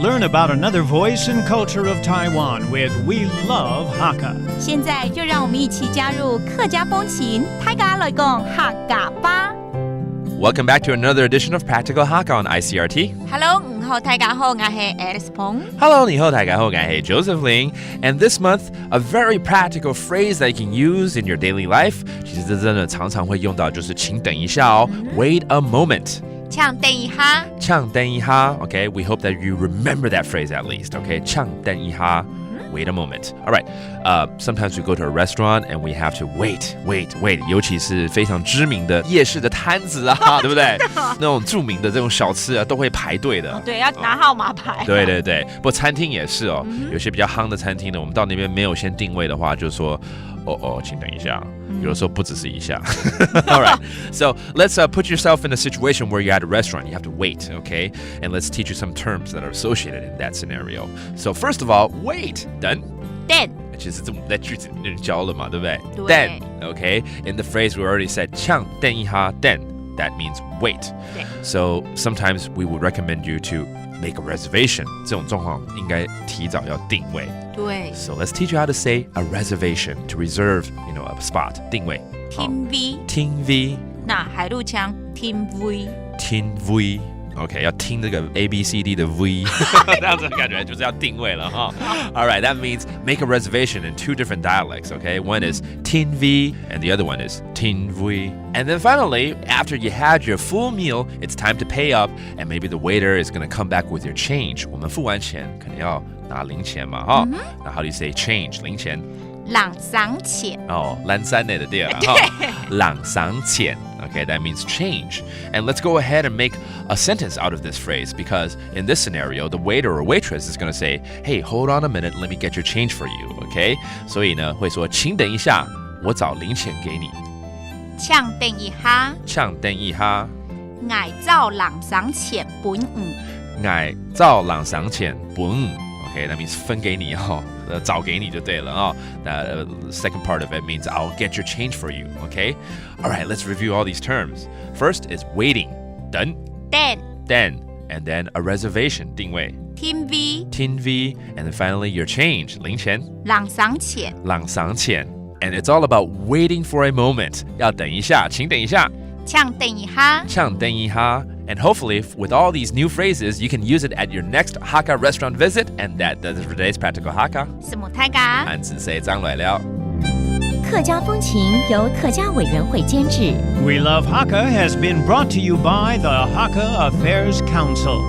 learn about another voice and culture of Taiwan with We Love Hakka. 现在就让我们一起加入客家风情，大家来讲客家吧。Welcome back to another edition of Practical Hakka on Icrt. Hello， 你好，大家好，我是 Alice Pong。Hello, 你好，大家好，我是 Joseph Ling. And this month, a very practical phrase that you can use in your daily life. 其实这真的常常会用到，就是请等一下哦。Wait a moment. 请等一下。请等一下 Okay, we hope that you remember that phrase at least. Okay, 请等一下。Wait a moment. All right. Sometimes we go to a restaurant and we have to wait. 尤其是非常知名的夜市的摊子啊，对不对？那种著名的这种小吃啊，都会排队的。对，要拿号码牌。对。不过餐厅也是哦，有些比较夯的餐厅呢，我们到那边没有先定位的话，就说请等一下。有的时候不只是一下。All right. So let's put yourself in a situation where you're at a restaurant. You have to wait, okay? And let's teach you some terms that are associated in that scenario. So first of all, wait. 等。其实我们在句子里面教了嘛，对不对？等 Okay? In the phrase we already said 请等一下等 that means wait. So sometimes we would recommend you to make a reservation. 这种状况应该提早要定位。对。So let's teach you how to say a reservation to reserve, a spot. 定位。听 V. 那海陆腔听 V. 听 V. OK, 要听这个 ABCD 的 V. 这样子的感觉就是要定位了哈。All right, that means make a reservation in two different dialects, okay? One is 听 V and the other one is 听 V. And then finally, after you had your full meal, it's time to pay up and maybe the waiter is going to come back with your change. 我们付完钱可能要拿零钱嘛哈。那 how do you say change 零钱？两三钱。蓝三内的对了哈。两三钱。Okay, that means change. And let's go ahead and make a sentence out of this phrase because in this scenario, the waiter or waitress is going to say, hey, hold on a minute, let me get your change for you, okay? 所以呢，会说，请等一下，我找零钱给你。请等一下。请等一下。我找两三钱本五。我找两三钱本五。Okay, that means 分给你哈。找给你就对了啊。The second part of it means I'll get your change for you, okay? All right, let's review all these terms. First is waiting, 等 and then a reservation, 定位听 V, and then finally your change, 零钱两三钱 And it's all about waiting for a moment. 要等一下，请等一下。请等一下 And hopefully, with all these new phrases, you can use it at your next Hakka restaurant visit. And that does it for today's Practical Hakka. 什么大家？俺只say 张来了。客家风情由客家委员会监制。We Love Hakka has been brought to you by the Hakka Affairs Council.